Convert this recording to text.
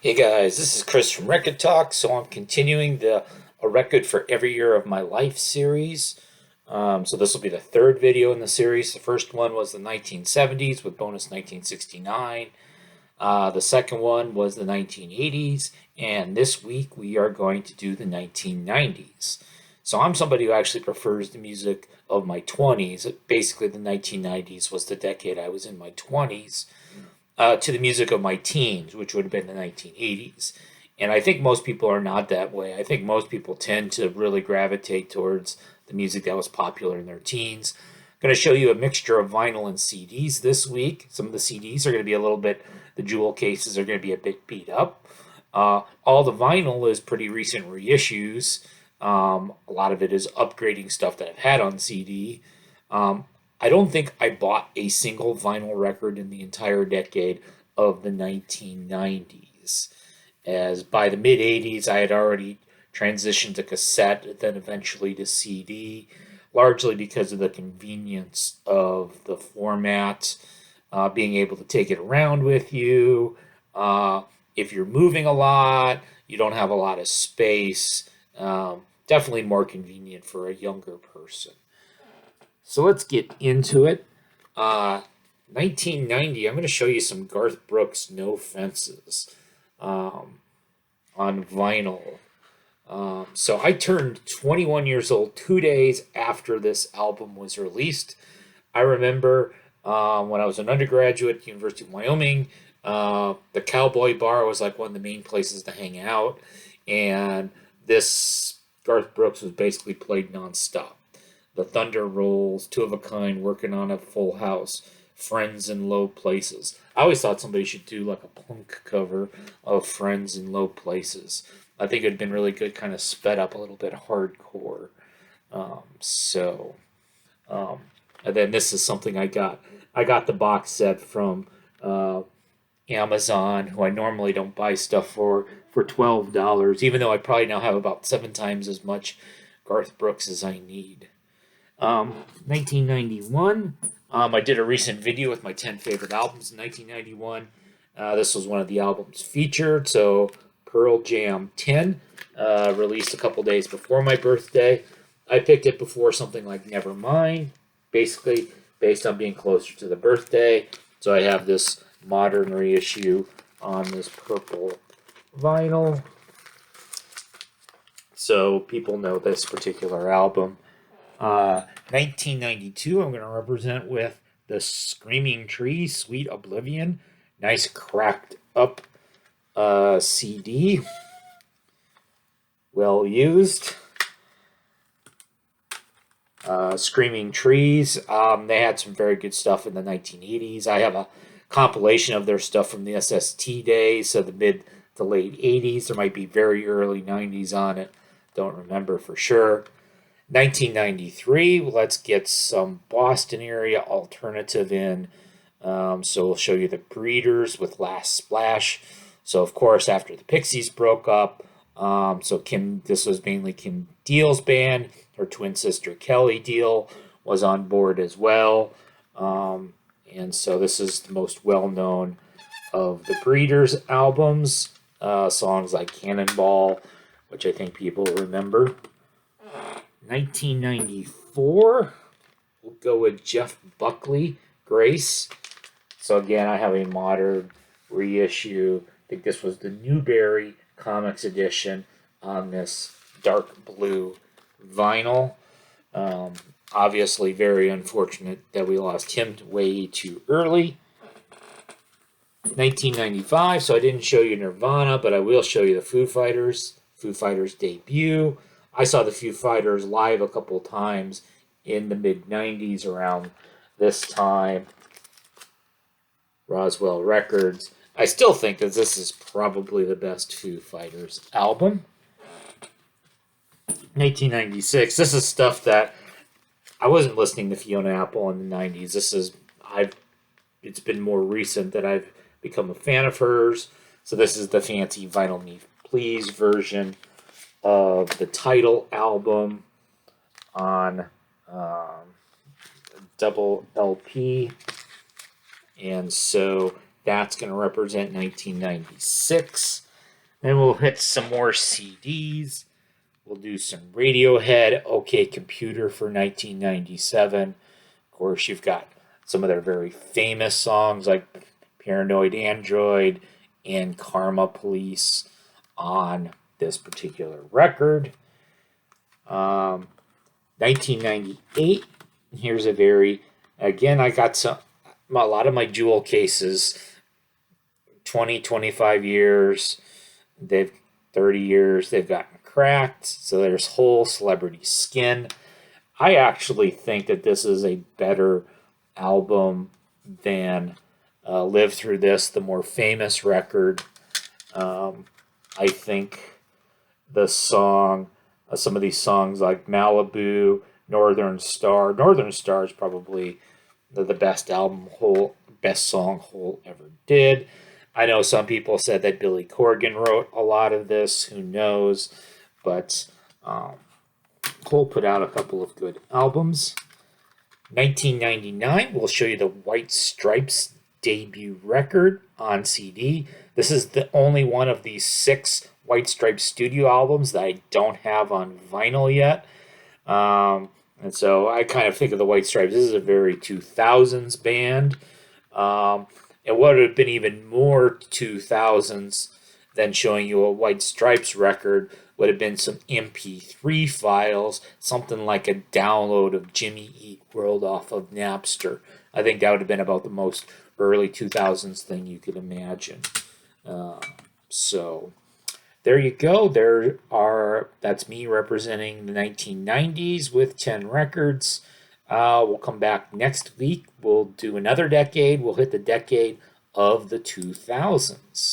Hey guys, this is Chris from Rekkid Talk. So I'm continuing the A Record for Every Year of My Life series. So this will be the third video in the series. The first one was the 1970s with bonus 1969. The second one was the 1980s. And this week we are going to do the 1990s. So I'm somebody who actually prefers the music of my 20s. Basically, the 1990s was the decade I was in my 20s to the music of my teens, which would have been the 1980s. And I think most people are not that way. I think most people tend to really gravitate towards the music that was popular in their teens. I'm going to show you a mixture of vinyl and CDs this week. Some of the CDs are going to be a little bit, the jewel cases are going to be a bit beat up. All the vinyl is pretty recent reissues. A lot of it is upgrading stuff that I've had on CD. I don't think I bought a single vinyl record in the entire decade of the 1990s. As by the mid 80s, I had already transitioned to cassette, then eventually to CD, largely because of the convenience of the format, being able to take it around with you. If you're moving a lot, you don't have a lot of space. Definitely more convenient for a younger person. So let's get into it. 1990, I'm going to show you some Garth Brooks No Fences on vinyl. So I turned 21 years old 2 days after this album was released. I remember when I was an undergraduate at the University of Wyoming, the Cowboy Bar was like one of the main places to hang out, and this Garth Brooks was basically played nonstop. The Thunder Rolls, Two of a Kind, Working on a Full House, Friends in Low Places. I always thought somebody should do like a punk cover of Friends in Low Places. I think it'd been really good, kind of sped up a little bit hardcore. Um, so, um, and then this is something I got. I got the box set from Amazon, who I normally don't buy stuff for $12, even though I probably now have about 7 times as much Garth Brooks as I need. 1991. I did a recent video with my 10 favorite albums in 1991. This was one of the albums featured. So Pearl Jam 10, released a couple days before my birthday. I picked it before something like Nevermind, basically based on being closer to the birthday. So I have this modern reissue on this purple vinyl. So people know this particular album. 1992, I'm going to represent with the Screaming Tree, Sweet Oblivion. Nice cracked up CD. Well used. Screaming Trees. They had some very good stuff in the 1980s. I have a compilation of their stuff from the SST days, so the mid to late 80s. There might be very early 90s on it. Don't remember for sure. 1993, let's get some Boston area alternative in. So we'll show you the Breeders with Last Splash. So of course, after the Pixies broke up, this was mainly Kim Deal's band. Her twin sister Kelly Deal was on board as well. And so this is the most well-known of the Breeders albums. Songs like Cannonball, which I think people remember. 1994, we'll go with Jeff Buckley, Grace. So again, I have a modern reissue. I think this was the Newberry Comics edition on this dark blue vinyl. Obviously, very unfortunate that we lost him way too early. 1995, so I didn't show you Nirvana, but I will show you the Foo Fighters debut. I saw the Foo Fighters live a couple times in the mid-90s around this time. Roswell Records. I still think that this is probably the best Foo Fighters album. 1996. This is stuff that I wasn't listening to Fiona Apple in the 90s. It's been more recent that I've become a fan of hers. So this is the fancy Vinyl Me Please version of the title album on double LP. And so that's going to represent 1996. Then we'll hit some more CDs. We'll do some Radiohead, OK Computer for 1997. Of course, you've got some of their very famous songs like Paranoid Android and Karma Police on this particular record. 1998, here's a again, I got a lot of my jewel cases, 20, 25 years, they've 30 years, they've gotten cracked. So there's Whole, Celebrity Skin. I actually think that this is a better album than Live Through This, the more famous record. I think some of these songs like Malibu, Northern Star. Northern Star is probably the best best song Hole ever did. I know some people said that Billy Corgan wrote a lot of this. Who knows? But Hole put out a couple of good albums. 1999, we'll show you the White Stripes debut record on CD. This is the only one of these 6 White Stripes studio albums that I don't have on vinyl yet. And so I kind of think of the White Stripes. This is a very 2000s band. And what would have been even more 2000s than showing you a White Stripes record would have been some MP3 files, something like a download of Jimmy Eat World off of Napster. I think that would have been about the most early 2000s thing you could imagine. So there you go. That's me representing the 1990s with 10 records. We'll come back next week. We'll do another decade. We'll hit the decade of the 2000s.